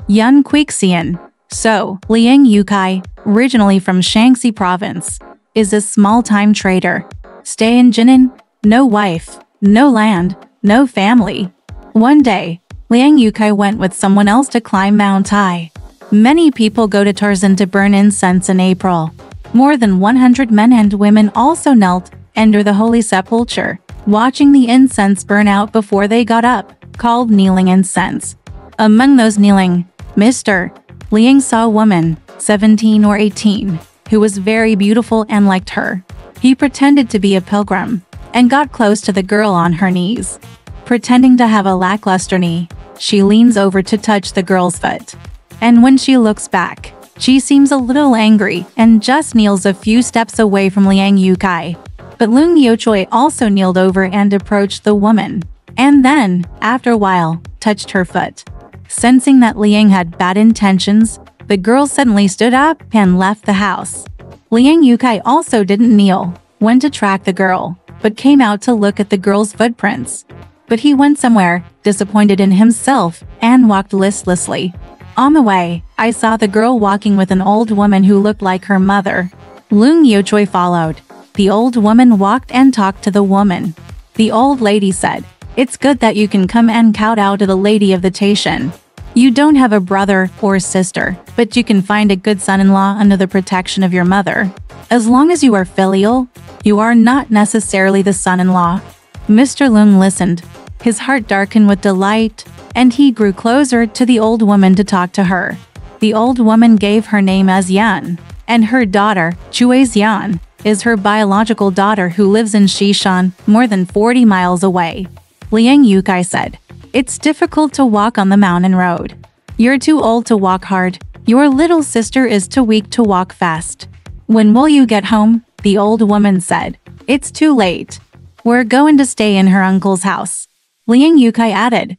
Yun Cuixian. So, Liang Yukai, originally from Shaanxi province, is a small-time trader. Stay in Jinan, no wife, no land, no family. One day, Liang Yukai went with someone else to climb Mount Tai. Many people go to Tarzan to burn incense in April. More than 100 men and women also knelt under the holy sepulchre, watching the incense burn out before they got up, called kneeling incense. Among those kneeling, Mr. Liang saw a woman, 17 or 18, who was very beautiful and liked her. He pretended to be a pilgrim and got close to the girl on her knees. Pretending to have a lackluster knee, she leans over to touch the girl's foot. And when she looks back, she seems a little angry and just kneels a few steps away from Liang Yukai. But Liaozhai also kneeled over and approached the woman, and then, after a while, touched her foot. Sensing that Liang had bad intentions, the girl suddenly stood up and left the house. Liang Yukai also didn't kneel, went to track the girl, but came out to look at the girl's footprints. But he went somewhere, disappointed in himself, and walked listlessly. On the way, I saw the girl walking with an old woman who looked like her mother. Liaozhai followed. The old woman walked and talked to the woman. The old lady said, "It's good that you can come and kowtow to the lady of the Taishan. You don't have a brother or sister, but you can find a good son-in-law under the protection of your mother. As long as you are filial, you are not necessarily the son-in-law." Mr. Lung listened. His heart darkened with delight, and he grew closer to the old woman to talk to her. The old woman gave her name as Yan, and her daughter, Cuixian, is her biological daughter who lives in Cuixian, more than 40 miles away. Liang Yukai said, "It's difficult to walk on the mountain road. You're too old to walk hard. Your little sister is too weak to walk fast. When will you get home?" The old woman said, "It's too late. We're going to stay in her uncle's house." Liang Yukai added,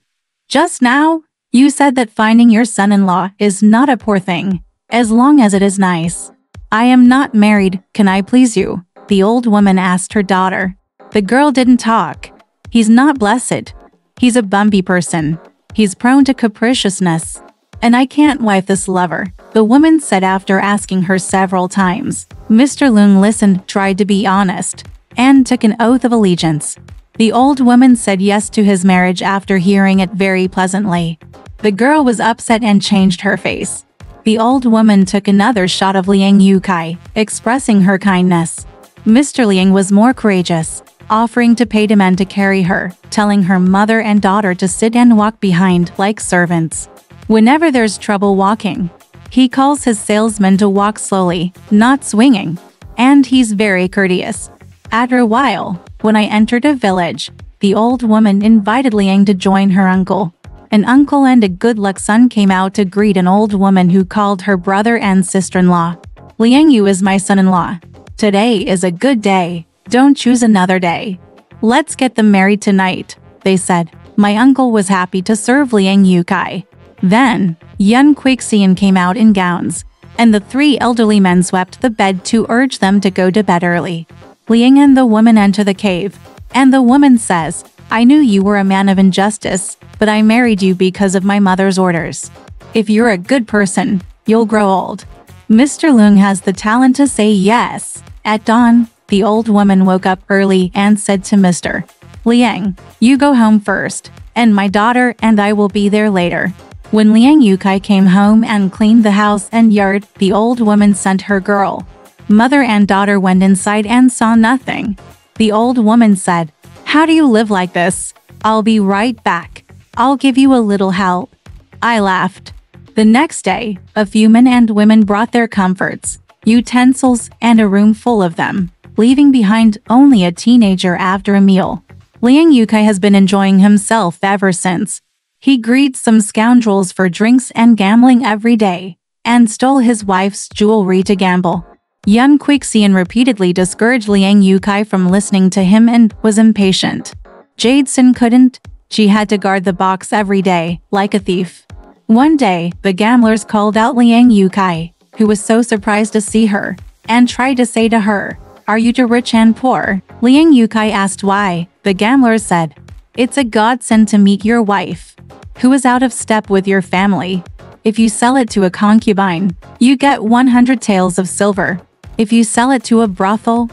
"Just now, you said that finding your son-in-law is not a poor thing, as long as it is nice. I am not married, can I please you?" The old woman asked her daughter. The girl didn't talk. "He's not blessed. He's a bumpy person. He's prone to capriciousness. And I can't wife this lover," the woman said after asking her several times. Mr. Lung listened, tried to be honest, and took an oath of allegiance. The old woman said yes to his marriage after hearing it very pleasantly. The girl was upset and changed her face. The old woman took another shot of Liang Yukai, expressing her kindness. Mr. Liang was more courageous, offering to pay the men to carry her, telling her mother and daughter to sit and walk behind like servants. Whenever there's trouble walking, he calls his salesman to walk slowly, not swinging, and he's very courteous. After a while, when I entered a village, the old woman invited Liang to join her uncle. An uncle and a good-luck son came out to greet an old woman who called her brother and sister-in-law. "Liang Yu is my son-in-law. Today is a good day. Don't choose another day. Let's get them married tonight," they said. My uncle was happy to serve Liang Yukai. Then, Yun Cuixian came out in gowns, and the three elderly men swept the bed to urge them to go to bed early. Liang and the woman enter the cave, and the woman says, "I knew you were a man of injustice, but I married you because of my mother's orders. If you're a good person, you'll grow old." Mr. Lung has the talent to say yes. At dawn, the old woman woke up early and said to Mr. Liang, "You go home first, and my daughter and I will be there later." When Liang Yukai came home and cleaned the house and yard, the old woman sent her girl. Mother and daughter went inside and saw nothing. The old woman said, "How do you live like this? I'll be right back. I'll give you a little help." I laughed. The next day, a few men and women brought their comforts, utensils, and a room full of them, leaving behind only a teenager after a meal. Liang Yukai has been enjoying himself ever since. He greets some scoundrels for drinks and gambling every day, and stole his wife's jewelry to gamble. Yun Cuixian repeatedly discouraged Liang Yukai from listening to him and was impatient. Jade Sin couldn't. She had to guard the box every day, like a thief. One day, the gamblers called out Liang Yukai, who was so surprised to see her, and tried to say to her, "Are you too rich and poor?" Liang Yukai asked why. The gamblers said, "It's a godsend to meet your wife, who is out of step with your family. If you sell it to a concubine, you get 100 taels of silver. If you sell it to a brothel,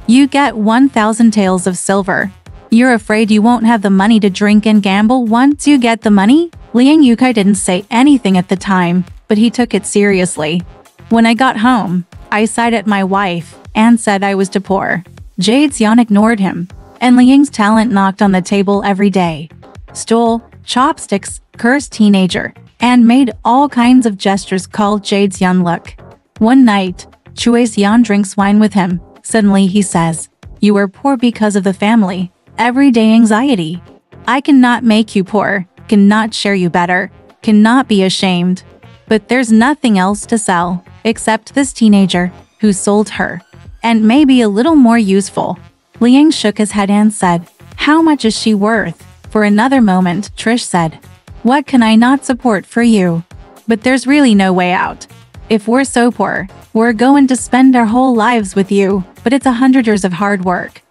you get 1,000 taels of silver. You're afraid you won't have the money to drink and gamble once you get the money? Liang Yukai didn't say anything at the time, but he took it seriously. When I got home, I sighed at my wife and said I was too poor. Jade Xian ignored him, and Liang's talent knocked on the table every day. Stole, chopsticks, cursed teenager, and made all kinds of gestures called Jade Xian look. One night, Cuixian drinks wine with him. Suddenly he says, "You are poor because of the family. Everyday anxiety. I cannot make you poor, cannot share you better, cannot be ashamed. But there's nothing else to sell, except this teenager, who sold her. And maybe a little more useful." Liang shook his head and said, "How much is she worth?" For another moment, Trish said, "What can I not support for you? But there's really no way out. If we're so poor, we're going to spend our whole lives with you, but it's 100 years of hard work.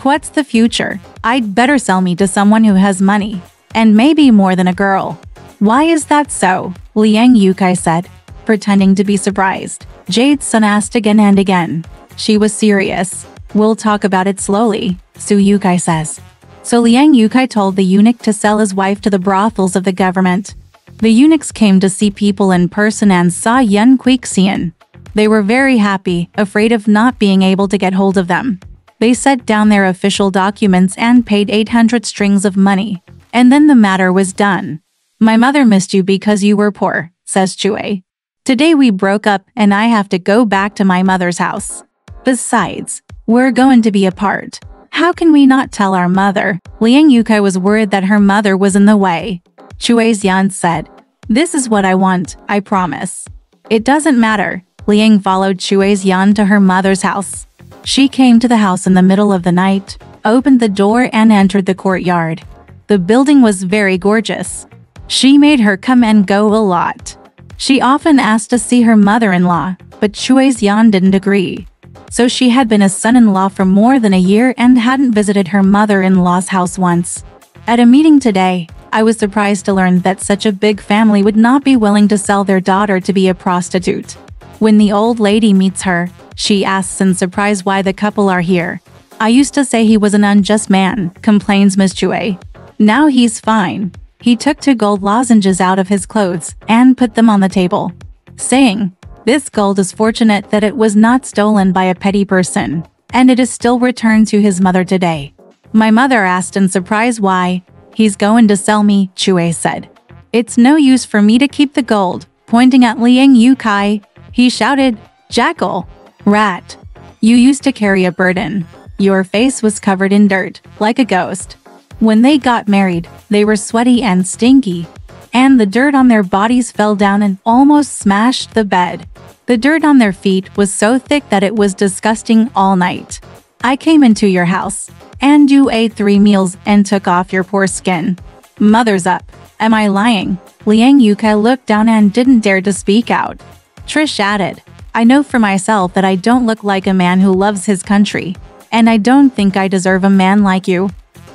What's the future? I'd better sell me to someone who has money, and maybe more than a girl." "Why is that so?" Liang Yukai said, pretending to be surprised. Jade's son asked again and again. She was serious. "We'll talk about it slowly," Su Yukai says. So Liang Yukai told the eunuch to sell his wife to the brothels of the government. The eunuchs came to see people in person and saw young Cuixian. They were very happy, afraid of not being able to get hold of them. They set down their official documents and paid 800 strings of money. And then the matter was done. "My mother missed you because you were poor," says Chui. "Today we broke up and I have to go back to my mother's house. Besides, we're going to be apart. How can we not tell our mother?" Liang Yukai was worried that her mother was in the way. Cuixian said, "This is what I want, I promise." "It doesn't matter." Liang followed Cuixian to her mother's house. She came to the house in the middle of the night, opened the door and entered the courtyard. The building was very gorgeous. She made her come and go a lot. She often asked to see her mother-in-law, but Cuixian didn't agree. So she had been a son-in-law for more than a year and hadn't visited her mother-in-law's house once. At a meeting today, I was surprised to learn that such a big family would not be willing to sell their daughter to be a prostitute. When the old lady meets her, she asks in surprise why the couple are here. "I used to say he was an unjust man," complains Miss Chui. "Now he's fine." He took 2 gold lozenges out of his clothes and put them on the table, saying, "This gold is fortunate that it was not stolen by a petty person, and it is still returned to his mother today." My mother asked in surprise why. "He's going to sell me," Chui said. "It's no use for me to keep the gold." Pointing at Liang Yukai, he shouted, "Jackal! Rat! You used to carry a burden. Your face was covered in dirt, like a ghost. When they got married, they were sweaty and stinky, and the dirt on their bodies fell down and almost smashed the bed. The dirt on their feet was so thick that it was disgusting all night. I came into your house, and you ate 3 meals and took off your poor skin. Mother's up. Am I lying?" Liang Yukai looked down and didn't dare to speak out. Trish added, "I know for myself that I don't look like a man who loves his country, and I don't think I deserve a man like you.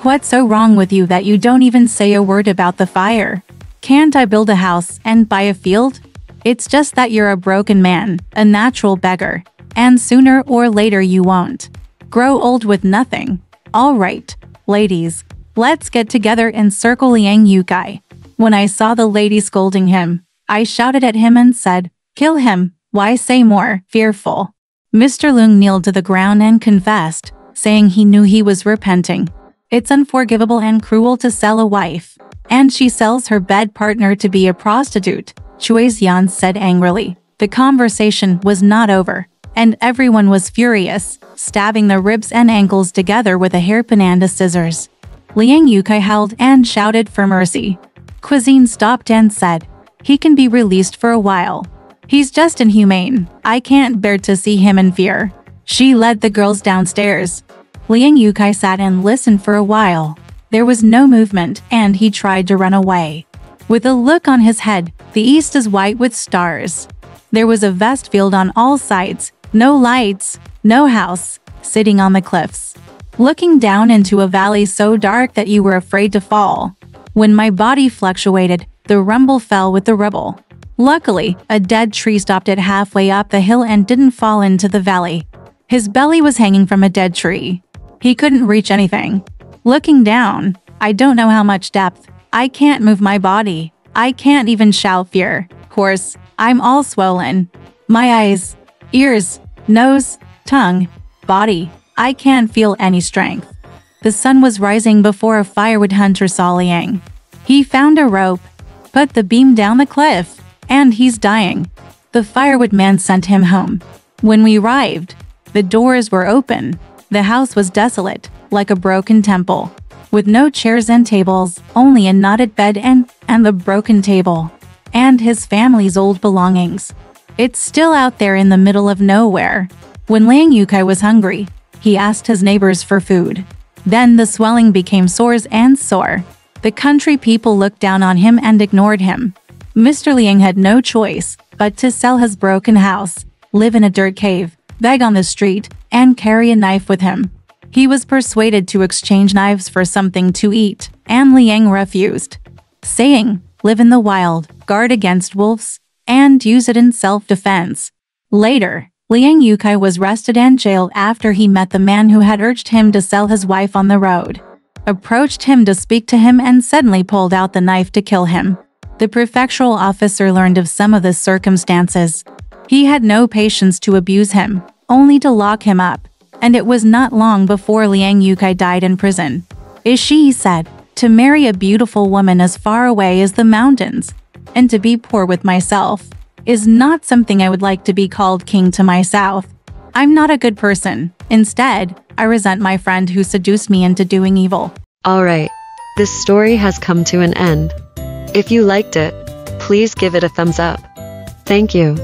What's so wrong with you that you don't even say a word about the fire? Can't I build a house and buy a field? It's just that you're a broken man, a natural beggar, and sooner or later you won't grow old with nothing. All right, ladies, let's get together and circle Liang Yukai." When I saw the lady scolding him, I shouted at him and said, "Kill him, why say more?" Fearful. Mr. Leung kneeled to the ground and confessed, saying he knew he was repenting. It's unforgivable and cruel to sell a wife, and she sells her bed partner to be a prostitute, Cuixian said angrily. The conversation was not over, and everyone was furious, stabbing the ribs and ankles together with a hairpin and a scissors. Liang Yukai howled and shouted for mercy. Cuixian stopped and said, "He can be released for a while. He's just inhumane. I can't bear to see him in fear." She led the girls downstairs. Liang Yukai sat and listened for a while. There was no movement and he tried to run away. With a look on his head, the east is white with stars. There was a vast field on all sides, no lights, no house, sitting on the cliffs, looking down into a valley so dark that you were afraid to fall. When my body fluctuated, the rumble fell with the rubble. Luckily, a dead tree stopped it halfway up the hill and didn't fall into the valley. His belly was hanging from a dead tree. He couldn't reach anything. Looking down, I don't know how much depth. I can't move my body. I can't even shout fear. Course, I'm all swollen. My eyes, ears, nose, tongue, body. I can't feel any strength. The sun was rising before a firewood hunter saw Liang. He found a rope, put the beam down the cliff, and he's dying. The firewood man sent him home. When we arrived, the doors were open. The house was desolate, like a broken temple, with no chairs and tables, only a knotted bed and the broken table, and his family's old belongings. It's still out there in the middle of nowhere. When Liang Yukai was hungry, he asked his neighbors for food. Then the swelling became sores and sore. The country people looked down on him and ignored him. Mr. Liang had no choice but to sell his broken house, live in a dirt cave, beg on the street, and carry a knife with him. He was persuaded to exchange knives for something to eat, and Liang refused, saying, "Live in the wild, guard against wolves, and use it in self-defense." Later, Liang Yukai was arrested and jailed after he met the man who had urged him to sell his wife on the road, approached him to speak to him and suddenly pulled out the knife to kill him. The prefectural officer learned of some of the circumstances. He had no patience to abuse him, only to lock him up, and it was not long before Liang Yukai died in prison. He said, "To marry a beautiful woman as far away as the mountains, and to be poor with myself, is not something I would like to be called king to my south. I'm not a good person. Instead, I resent my friend who seduced me into doing evil." Alright, this story has come to an end. If you liked it, please give it a thumbs up. Thank you.